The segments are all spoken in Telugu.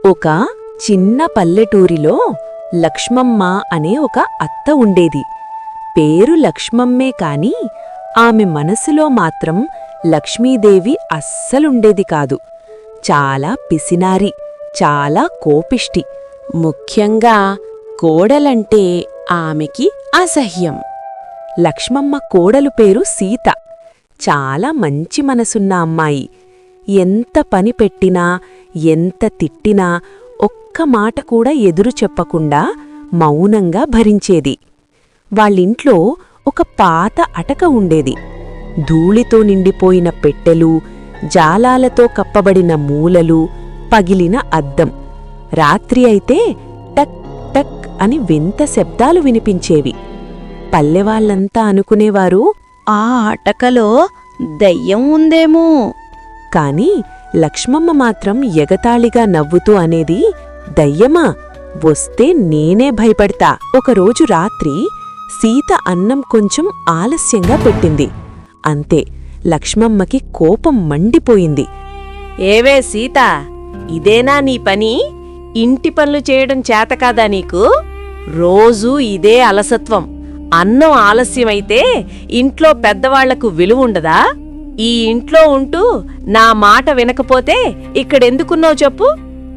ఒక చిన్న పల్లెటూరిలో లక్ష్మమ్మ అనే ఒక అత్త ఉండేది. పేరు లక్ష్మమ్మే కాని ఆమె మనసులో మాత్రం లక్ష్మీదేవి అస్సలుండేది కాదు. చాలా పిసినారి, చాలా కోపిష్టి. ముఖ్యంగా కోడలంటే ఆమెకి అసహ్యం. లక్ష్మమ్మ కోడలు పేరు సీత. చాలా మంచి మనసున్న అమ్మాయి. ఎంత పని పెట్టినా, ఎంత తిట్టినా ఒక్క మాట కూడా ఎదురు చెప్పకుండా మౌనంగా భరించేది. వాళ్ళింట్లో ఒక పాత అటక ఉండేది. ధూళితో నిండిపోయిన పెట్టెలు, జాలాలతో కప్పబడిన మూలలు, పగిలిన అద్దం. రాత్రి అయితే టక్ టక్ అని వింత శబ్దాలు వినిపించేవి. పల్లెవాళ్లంతా అనుకునేవారు, ఆ అటకలో దయ్యం ఉందేమో. కాని లక్ష్మమ్మ మాత్రం ఎగతాళిగా నవ్వుతూ అనేది, దయ్యమా? వస్తే నేనే భయపడతా. ఒకరోజు రాత్రి సీత అన్నం కొంచెం ఆలస్యంగా పెట్టింది. అంతే, లక్ష్మమ్మకి కోపం మండిపోయింది. ఏవే సీత, ఇదేనా నీ పని? ఇంటి పనులు చేయడం చేతకాదా నీకు? రోజూ ఇదే అలసత్వం. అన్నం ఆలస్యమైతే ఇంట్లో పెద్దవాళ్లకు విలువుండదా? ఈ ఇంట్లో ఉంటూ నా మాట వినకపోతే ఇక్కడెందుకున్నావు చెప్పు?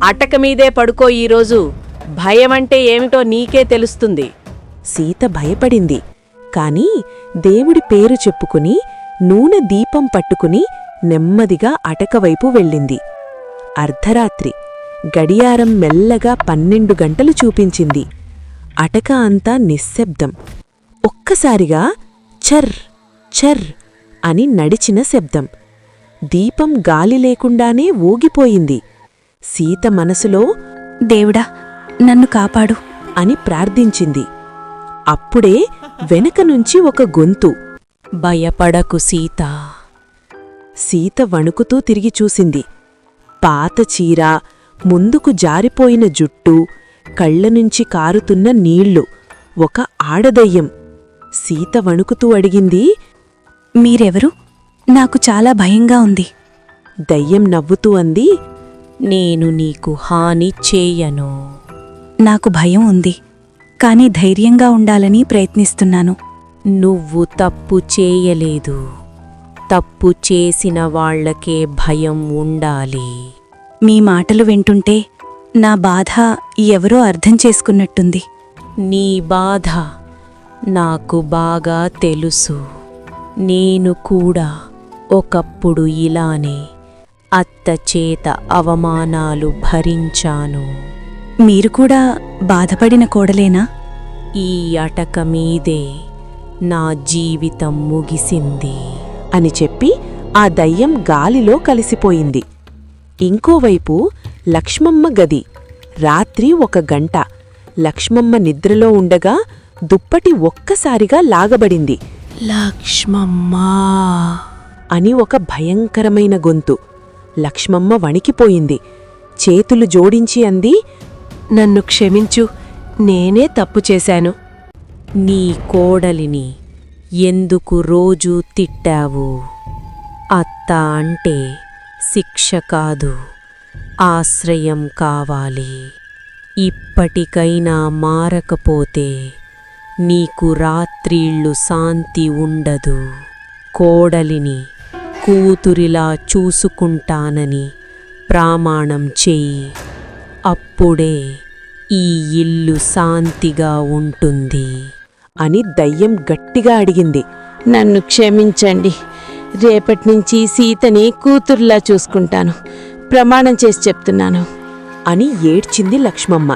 అటక మీదే పడుకో ఈరోజు. భయమంటే ఏమిటో నీకే తెలుస్తుంది. సీత భయపడింది. కాని దేవుడి పేరు చెప్పుకుని నూనె దీపం పట్టుకుని నెమ్మదిగా అటకవైపు వెళ్ళింది. అర్ధరాత్రి గడియారం మెల్లగా 12 గంటలు చూపించింది. అటక అంతా నిశ్శబ్దం. ఒక్కసారిగా ఛర్ ఛర్ అని నడిచిన శబ్దం. దీపం గాలి లేకుండానే ఊగిపోయింది. సీత మనసులో, దేవుడా, నన్ను కాపాడు అని ప్రార్థించింది. అప్పుడే వెనకనుంచి ఒక గొంతు, భయపడకు సీత. సీత వణుకుతూ తిరిగి చూసింది. పాత చీర, ముందుకు జారిపోయిన జుట్టు, కళ్లనుంచి కారుతున్న నీళ్లు. ఒక ఆడదయ్యం. సీత వణుకుతూ అడిగింది, మీరెవరు? నాకు చాలా భయంగా ఉంది. దయ్యం నవ్వుతూ అంది, నేను నీకు హాని చేయను. నాకు భయం ఉంది, కాని ధైర్యంగా ఉండాలని ప్రయత్నిస్తున్నాను. నువ్వు తప్పు చేయలేదు. తప్పు చేసిన వాళ్లకే భయం ఉండాలి. మీ మాటలు వింటుంటే నా బాధ ఎవరో అర్థం చేసుకున్నట్టుంది. నీ బాధ నాకు బాగా తెలుసు. నేను కూడా ఒకప్పుడు ఇలానే అత్తచేత అవమానాలు భరించాను. మీరు కూడా బాధపడిన కోడలేనా? ఈ అటక మీదే నా జీవితం ముగిసింది అని చెప్పి ఆ దయ్యం గాలిలో కలిసిపోయింది. ఇంకోవైపు లక్ష్మమ్మ గది. రాత్రి 1 గంట. లక్ష్మమ్మ నిద్రలో ఉండగా దుప్పటి ఒక్కసారిగా లాగబడింది. లక్ష్మమ్మా అని ఒక భయంకరమైన గొంతు. లక్ష్మమ్మ వణికిపోయింది. చేతులు జోడించి అంది, నన్ను క్షమించు, నేనే తప్పు చేశాను. నీ కోడలిని ఎందుకు రోజూ తిట్టావు? అత్త అంటే శిక్ష కాదు, ఆశ్రయం కావాలి. ఇప్పటికైనా మారకపోతే నీకు రాత్రిళ్ళు శాంతి ఉండదు. కోడలిని కూతురిలా చూసుకుంటానని ప్రమాణం చెయ్యి. అప్పుడే ఈ ఇల్లు శాంతిగా ఉంటుంది అని దయ్యం గట్టిగా అడిగింది. నన్ను క్షమించండి. రేపట్నుంచి సీతని కూతుర్లా చూసుకుంటాను. ప్రమాణం చేసి చెప్తున్నాను అని ఏడ్చింది లక్ష్మమ్మ.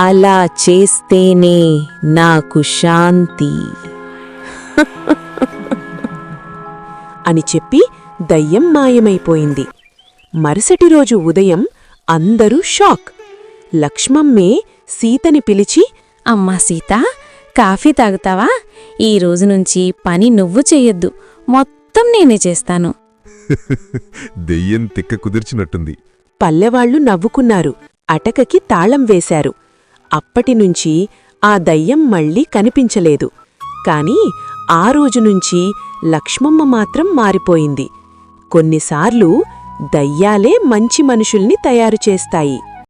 అలా చేస్తేనే నాకు శాంతి అని చెప్పి దయ్యం మాయమైపోయింది. మరుసటి రోజు ఉదయం అందరూ షాక్. లక్ష్మమ్మే సీతని పిలిచి, అమ్మా సీత, కాఫీ తాగుతావా? ఈ రోజు నుంచి పని నువ్వు చెయ్యొద్దు, మొత్తం నేనే చేస్తాను. దెయ్యం తిక్క కుదిర్చినట్టుంది. పల్లెవాళ్లు నవ్వుకున్నారు. అటకకి తాళం వేశారు. అప్పటినుంచి ఆ దయ్యం మళ్ళీ కనిపించలేదు. కాని ఆ రోజునుంచి లక్ష్మమ్మ మాత్రం మారిపోయింది. కొన్నిసార్లు దయ్యాలే మంచి మనుషుల్ని తయారు చేస్తాయి.